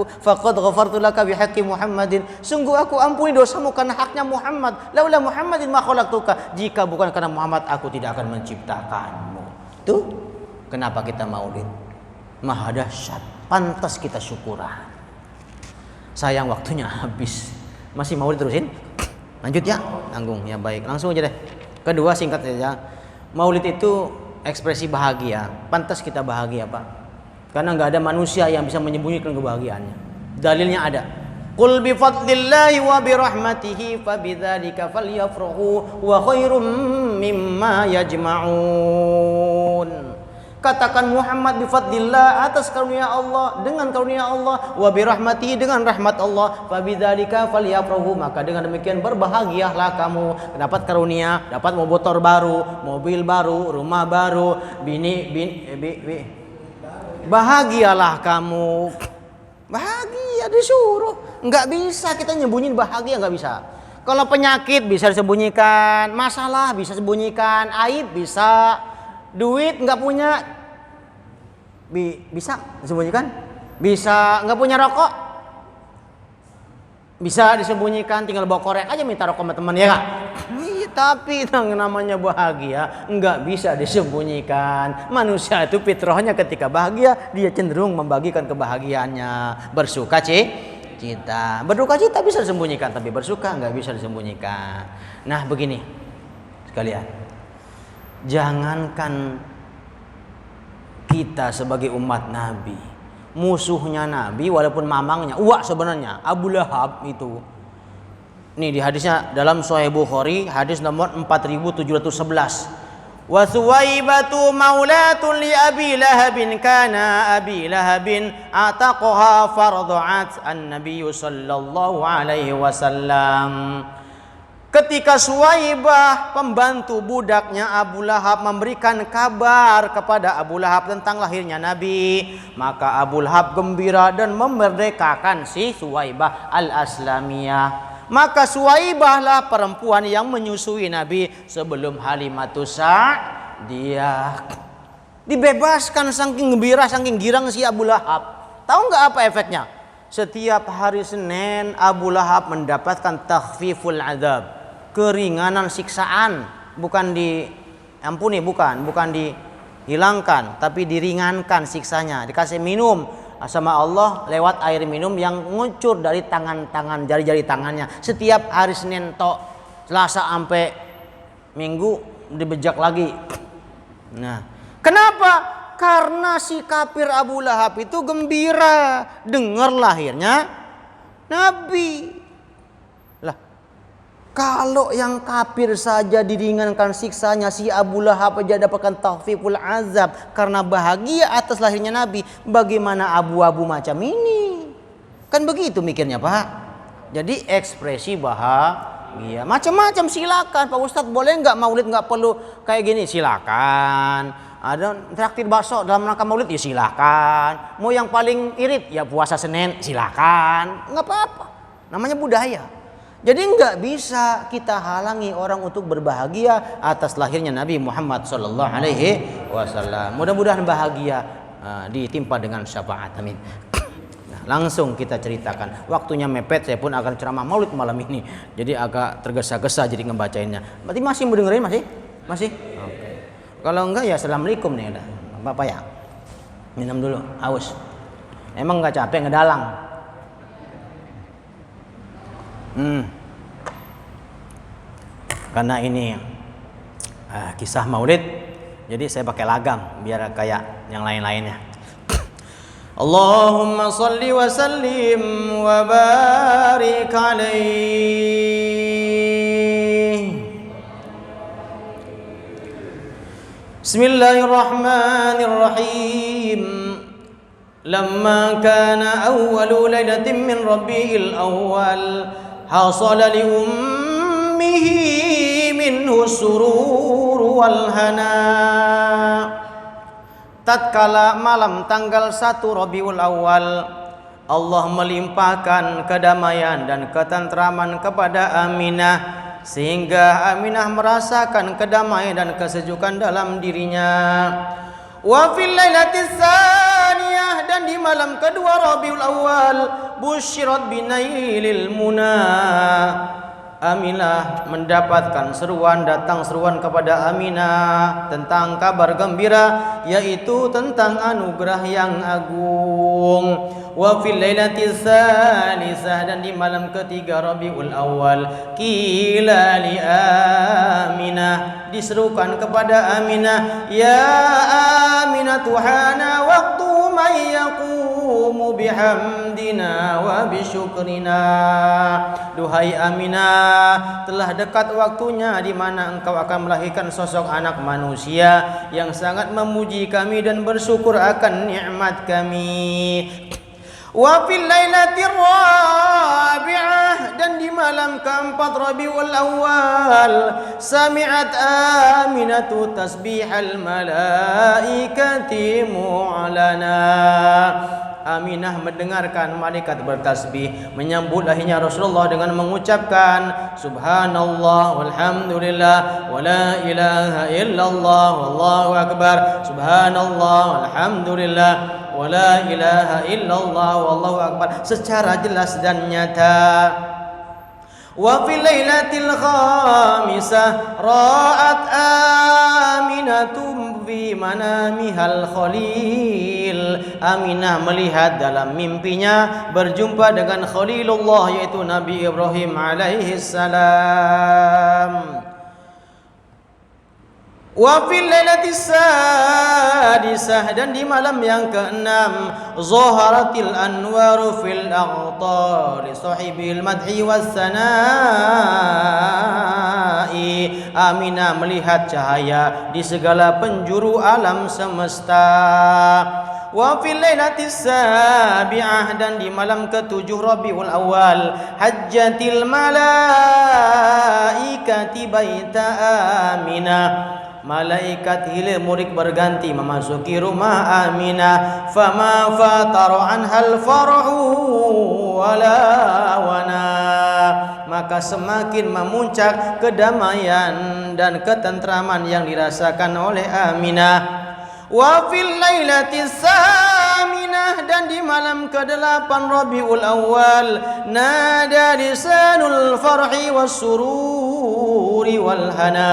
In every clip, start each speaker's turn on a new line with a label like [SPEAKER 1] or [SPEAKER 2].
[SPEAKER 1] faqad ghafartu laka bihaqqi Muhammadin, sungguh aku ampuni dosamu karena haknya Muhammad. Laula Muhammadin ma khalaqtuka, jika bukan karena Muhammad aku tidak akan menciptakanmu. Tuh kenapa kita maulid? Maha dahsyat, pantas kita syukuran. Sayang waktunya habis. Masih maulid terusin? Lanjut ya? Tanggung ya, baik. Langsung aja deh. Kedua singkat saja. Maulid itu ekspresi bahagia. Pantas kita bahagia, Pak. Karena nggak ada manusia yang bisa menyembunyikan kebahagiaannya. Dalilnya ada. Qul bi fadlillahi wa bi rahmatihi fabidzalika falyafrahu wa khairum mimma yajma'un. Katakan Muhammad bi fadlillah, atas karunia Allah, dengan karunia Allah, wa bi rahmatihi, dengan rahmat Allah, fabidzalika falyafrahu, maka dengan demikian berbahagialah kamu. Dapat karunia, dapat motor baru, mobil baru, rumah baru, bahagialah kamu. Bahagia disuruh. Nggak bisa kita nyembunyiin bahagia, nggak bisa. Kalau penyakit bisa disembunyikan, masalah bisa disembunyikan, aib bisa, duit nggak punya bisa disembunyikan, bisa nggak punya rokok bisa disembunyikan, tinggal bawa korek aja minta rokok sama teman, ya Kak? Tapi yang namanya bahagia nggak bisa disembunyikan. Manusia itu fitrahnya ketika bahagia dia cenderung membagikan kebahagiaannya, bersuka cita. Berduka cita bisa disembunyikan, tapi bersuka nggak bisa disembunyikan. Nah begini sekalian, jangankan kita sebagai umat Nabi, musuhnya Nabi walaupun mamangnya uak sebenarnya Abu Lahab itu. Nih di hadisnya dalam Sahih Bukhari, hadis nomor 4711. Wa Suwaibatu maulatun li Abi Lahabin, kana Abi Lahabin ataqaha farda'at an-nabiy sallallahu alaihi wasallam. Ketika Suwaibah, pembantu budaknya Abu Lahab, memberikan kabar kepada Abu Lahab tentang lahirnya Nabi, maka Abu Lahab gembira dan memerdekakan si Suwaibah al-Aslamiyah. Maka Suwaibahlah perempuan yang menyusui Nabi sebelum Halimatus Sa'diyah. Dibebaskan, saking gembira, saking girang si Abu Lahab. Tahu nggak apa efeknya? Setiap hari Senin Abu Lahab mendapatkan takhfiful azab, keringanan siksaan, bukan diampuni, bukan dihilangkan, tapi diringankan siksanya. Dikasih minum sama Allah lewat air minum yang ngucur dari tangan-tangan, jari-jari tangannya. Setiap hari Senin tok, Selasa sampai Minggu dibejak lagi. Nah, kenapa? Karena si kafir Abu Lahab itu gembira dengar lahirnya Nabi. Lah, kalau yang kafir saja diringankan siksanya, si Abu Lahab aja dapatkan takhfiful azab karena bahagia atas lahirnya Nabi, bagaimana abu-abu macam ini? Kan begitu mikirnya, Pak. Jadi ekspresi bahagia macam-macam, silakan Pak Ustadz. Boleh nggak maulid nggak perlu kayak gini? Silakan. Ada traktir bakso dalam rangka maulid, ya silakan. Mau yang paling irit ya puasa Senin, silakan. Nggak apa-apa. Namanya budaya. Jadi nggak bisa kita halangi orang untuk berbahagia atas lahirnya Nabi Muhammad Sallallahu Alaihi Wasallam. Mudah-mudahan bahagia ditimpa dengan syafaat. Amin. Nah, langsung kita ceritakan. Waktunya mepet, saya pun akan ceramah maulid malam ini. Jadi agak tergesa-gesa jadi ngebacainnya. Berarti masih mau dengerin masih? Masih? Oke. Kalau enggak ya assalamualaikum nih udah. Bapak ya. Minum dulu, haus. Emang nggak capek ngedalang? Karena ini kisah maulid, jadi saya pakai lagam biar kayak yang lain-lainnya. Allahumma salli wa sallim wa barik alaihi. Bismillahirrahmanirrahim. Lamma kana awwalu lailatin min Rabiul Awwal hasala li ummihi minhu surur wal hana. Tatkala malam tanggal 1 Rabiul Awal, Allah melimpahkan kedamaian dan ketentraman kepada Aminah, sehingga Aminah merasakan kedamaian dan kesejukan dalam dirinya. Wa fil lailatis tsaniyah, dan di malam kedua Rabiul Awal busyirat binailil muna. Aminah mendapatkan seruan, datang seruan kepada Aminah tentang kabar gembira, yaitu tentang anugerah yang agung. Wa fil lailati tsalisah, dan di malam ketiga Rabiul Awal qila li Aminah, diserukan kepada Aminah, ya Aminah tuhana waqtu man yaqumu bihamdina wa bisyukrina. Duhai Aminah, telah dekat waktunya di mana engkau akan melahirkan sosok anak manusia yang sangat memuji kami dan bersyukur akan nikmat kami. Wa fil lailatir rabi'ah, dan di malam keempat Rabiul Awal sami'at Aminatu tasbihal malaikati mu'lana. Aminah mendengarkan malaikat bertasbih menyambut lahirnya Rasulullah dengan mengucapkan subhanallah walhamdulillah wa la ilaha illallah wallahu akbar, subhanallah walhamdulillah wa la ilaha illallah wallahu akbar, secara jelas dan nyata. Wa fil lailatil khamisah ra'at Aminatu fi manamihal khalil. Aminah melihat dalam mimpinya berjumpa dengan Khalilullah, yaitu Nabi Ibrahim alaihi salam. Wa fil lailatis sadisah, dan di malam yang keenam zaharatil anwaru fil aqtari sahibil madhi was sanai. Aminah melihat cahaya di segala penjuru alam semesta. Wa fil lailatis sabi'ah, dan di malam ketujuh Rabiul Awal hajjatil malaikati baita Aminah. Malaikat hilir murid berganti memasuki rumah Aminah. Fama fataru anhal farhu wala wana, maka semakin memuncak kedamaian dan ketentraman yang dirasakan oleh Aminah. Wa fil lailatis saminah, dan di malam ke-8 Rabiul Awal nada lisanul farhi was sururi wal hana.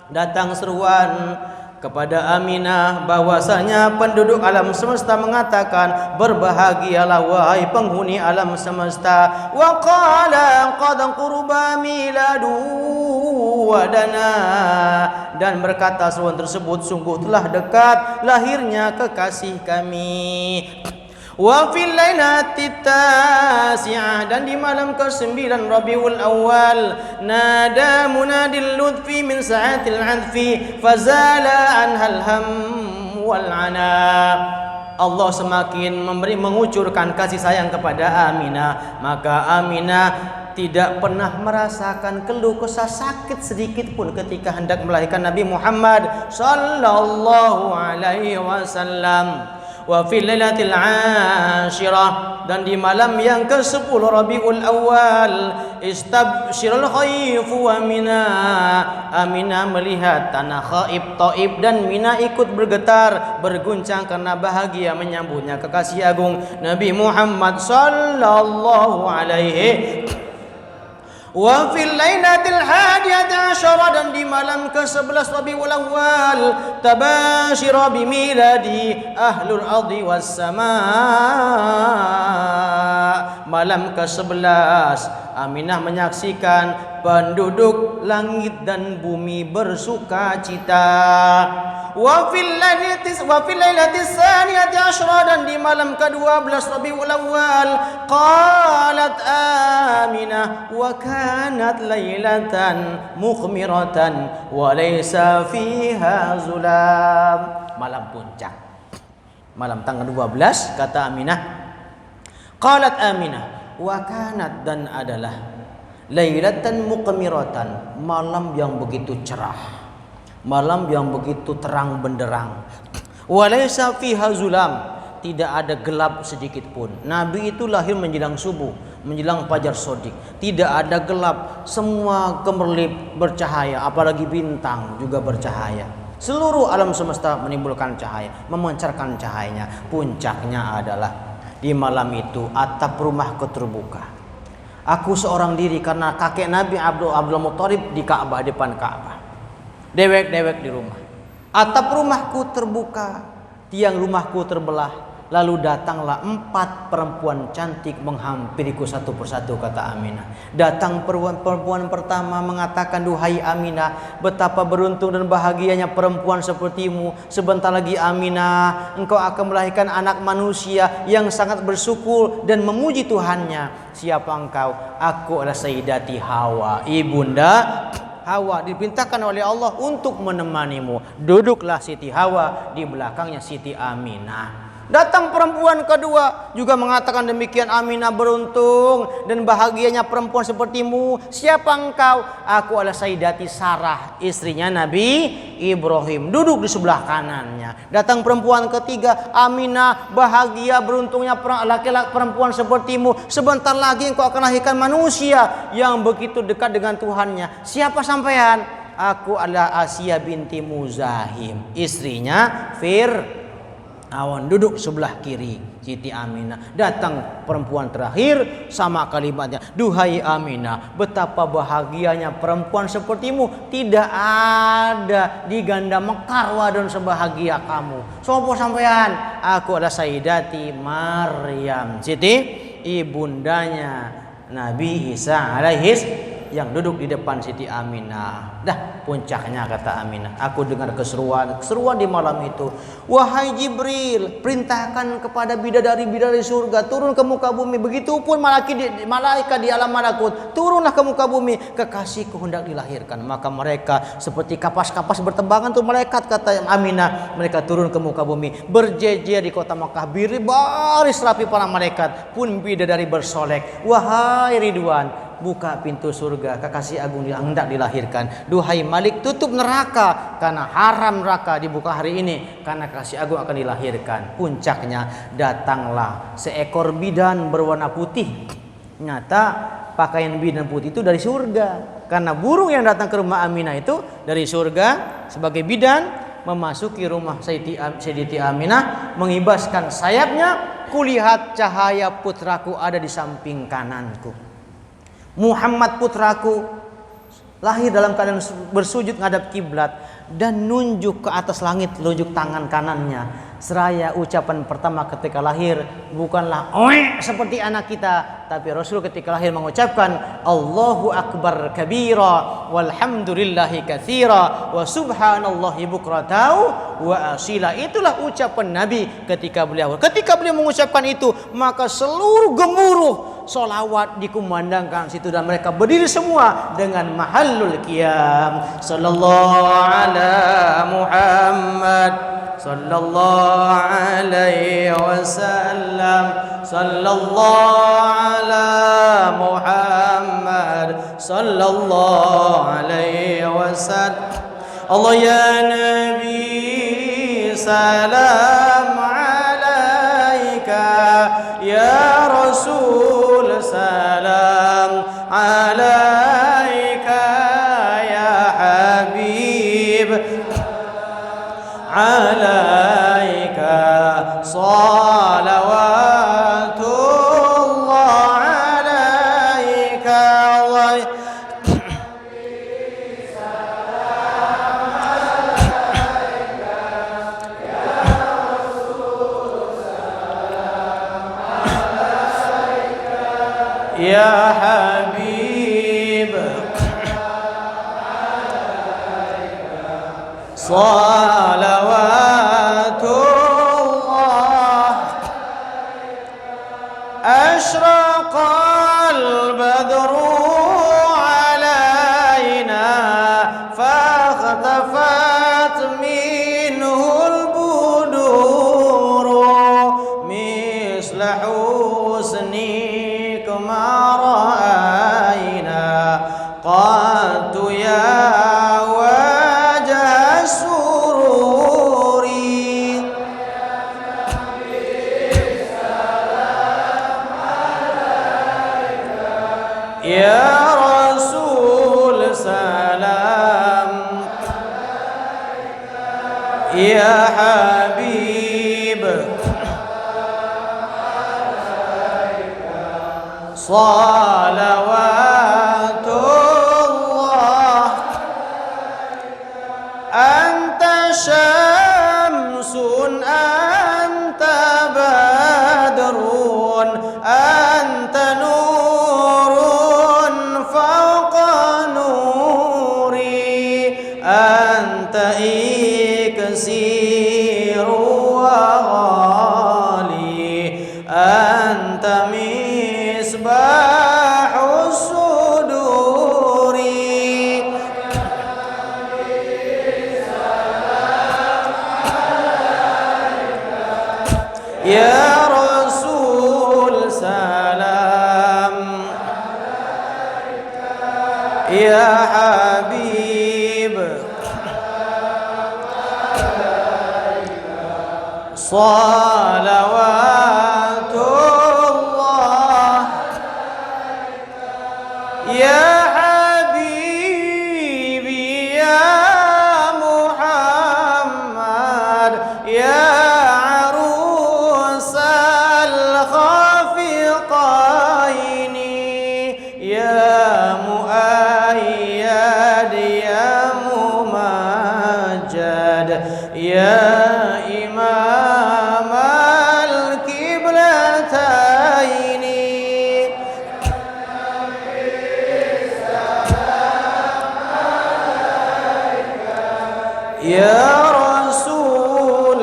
[SPEAKER 1] Datang seruan kepada Aminah bahwasanya penduduk alam semesta mengatakan, berbahagialah wahai penghuni alam semesta. Wa qala qad qurba miladu wadana, dan berkata seruan tersebut, sungguh telah dekat lahirnya kekasih kami. Wa fil lailati tasi'ah, dan di malam ke-9 Rabiul Awal nada munadil lutfi min sa'atil 'adfi fazala anhal ham wal 'ana. Allah semakin mengucurkan kasih sayang kepada Aminah, maka Aminah tidak pernah merasakan keluh kesah sakit sedikit pun ketika hendak melahirkan Nabi Muhammad sallallahu alaihi wasallam. Wa fil lailatil 'ashirah, dan di malam yang ke-10 Rabiul Awal istabsyirul khaif wa Mina. Aminah melihat tanah Khaif, Taif dan Mina ikut bergetar, berguncang karena bahagia menyambutnya kekasih agung Nabi Muhammad sallallahu alaihi. Wa fil lailatil hadiyata asyara, dan di malam ke-11 Rabiul Awal tabashira bi miladi ahlul ardi was samaa. Malam ke-11 Aminah menyaksikan penduduk langit dan bumi bersuka cita. Wa fil lailatis saniyati asyara, dan di malam ke-12 Rabiul Awal qalat Aminah wa kanat lailatan mukhmiratan wa laysa fiha zulam. Malam puncak, malam tanggal 12, kata Aminah, qalat Aminah wa kanat, dan adalah lailatan mukhmiratan, malam yang begitu cerah, malam yang begitu terang benderang. Walaysa fiha zulam, tidak ada gelap sedikit pun. Nabi itu lahir menjelang subuh, menjelang fajar shodiq, tidak ada gelap, semua gemerlip bercahaya, apalagi bintang juga bercahaya. Seluruh alam semesta menimbulkan cahaya, memancarkan cahayanya. Puncaknya adalah di malam itu atap rumahku terbuka. Aku seorang diri karena kakek Nabi Abdul Muthalib di Ka'bah, depan Ka'bah. Dewek-dewek di rumah. Atap rumahku terbuka, tiang rumahku terbelah. Lalu datanglah 4 perempuan cantik menghampiriku satu persatu, kata Aminah. Datang perempuan pertama mengatakan, duhai Aminah, betapa beruntung dan bahagianya perempuan sepertimu. Sebentar lagi Aminah, engkau akan melahirkan anak manusia yang sangat bersyukur dan memuji Tuhannya. Siapa engkau? Aku adalah Sayyidati Hawa, ibunda Hawa, diperintahkan oleh Allah untuk menemanimu. Duduklah Siti Hawa, di belakangnya Siti Aminah. Datang perempuan kedua juga mengatakan demikian, Aminah beruntung dan bahagianya perempuan sepertimu. Siapa engkau? Aku adalah Sayyidati Sarah, istrinya Nabi Ibrahim, duduk di sebelah kanannya. Datang perempuan ketiga, Aminah bahagia beruntungnya laki-laki perempuan sepertimu. Sebentar lagi engkau akan lahirkan manusia yang begitu dekat dengan Tuhannya. Siapa sampean? Aku adalah Asia binti Muzahim, istrinya Fir'aun, duduk sebelah kiri Siti Aminah. Datang perempuan terakhir, sama kalimatnya, duhai Aminah, betapa bahagianya perempuan sepertimu. Tidak ada di ganda mekar wadon sebahagia kamu. Sopo sampean? Aku adalah Sayyidati Maryam, Siti ibundanya Nabi Isa alaihis, yang duduk di depan Siti Aminah. Dah puncaknya, kata Aminah, aku dengar keseruan di malam itu. Wahai Jibril, perintahkan kepada bidadari-bidadari surga turun ke muka bumi. Begitupun malaikat di alam malakut, turunlah ke muka bumi. Kekasihku hendak dilahirkan. Maka mereka seperti kapas-kapas bertembangan tuh malaikat, kata Aminah. Mereka turun ke muka bumi, berjejer di kota Makkah, baris rapi para malaikat. Pun bidadari bersolek, wahai Ridwan, buka pintu surga, kekasih agung hendak dilahirkan. Duhai Malik, tutup neraka karena haram neraka dibuka hari ini karena kekasih agung akan dilahirkan. Puncaknya datanglah seekor bidan berwarna putih. Nyata pakaian bidan putih itu dari surga, karena burung yang datang ke rumah Aminah itu dari surga sebagai bidan, memasuki rumah Sayyidati Aminah, mengibaskan sayapnya. Kulihat cahaya putraku ada di samping kananku. Muhammad putraku lahir dalam keadaan bersujud ngadap kiblat dan nunjuk ke atas langit, nunjuk tangan kanannya. Seraya ucapan pertama ketika lahir bukanlah oe seperti anak kita, tapi Rasul ketika lahir mengucapkan Allahu Akbar kabira walhamdulillahi katsira wa subhanallahi bukratan wa asila. Itulah ucapan Nabi ketika beliau mengucapkan itu, maka seluruh gemuruh solawat dikumandangkan situ dan mereka berdiri semua dengan mahallul qiyam. Sallallahu ala Muhammad, sallallahu alaihi wasallam, sallallahu ala Muhammad, sallallahu alaihi wasallam. Allah ya Nabi salam alaika, ya Rasul salam alaika, ya Habib alaika salawatullah alaika. Ya Habib salawatullah. Ashraqal badru alaina fakhtafat minhul buduru misla husnik ma ra'ayna qattu ya wajah sururi. Ya Rasul salam salawatullah. Anta syamsun anta badrun anta nurun fawqa nuri anta iksiru wa ghali anta misbahus suduri. Ya Rasul salam, ya Habib salawatullah. Ya Habibi ya Muhammad ya ya imam al-qiblataini. Ya Rasul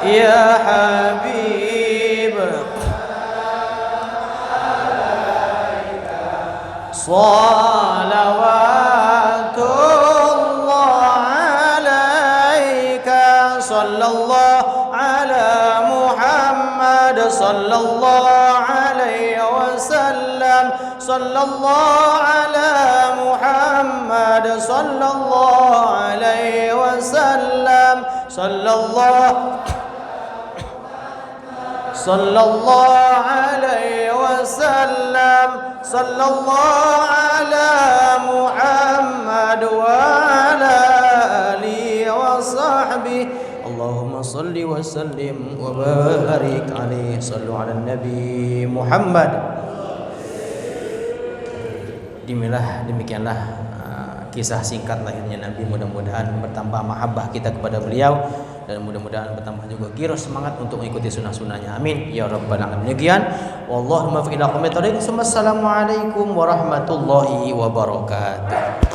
[SPEAKER 1] ya Habib salawatullah alaika. Sallallahu ala Muhammad sallallahu alaihi wasallam. Sallallahu ala Muhammad sallallahu alaihi wasallam. Sallallahu alaihi wasallam. Sallallahu ala Muhammad wa ala alihi wa sahbihi. Allahumma salli wa sallim wa barik alaihi. Sallu ala Nabi Muhammad. Demikianlah kisah singkat lahirnya Nabi. Mudah-mudahan bertambah mahabbah kita kepada beliau, dan mudah-mudahan bertambah juga giros semangat untuk mengikuti sunnah-sunnahnya. Amin ya rabbal alamin. Demikian, wallahu muwaffiq ila aqwamit thoriq. Wassalamualaikum warahmatullahi wabarakatuh.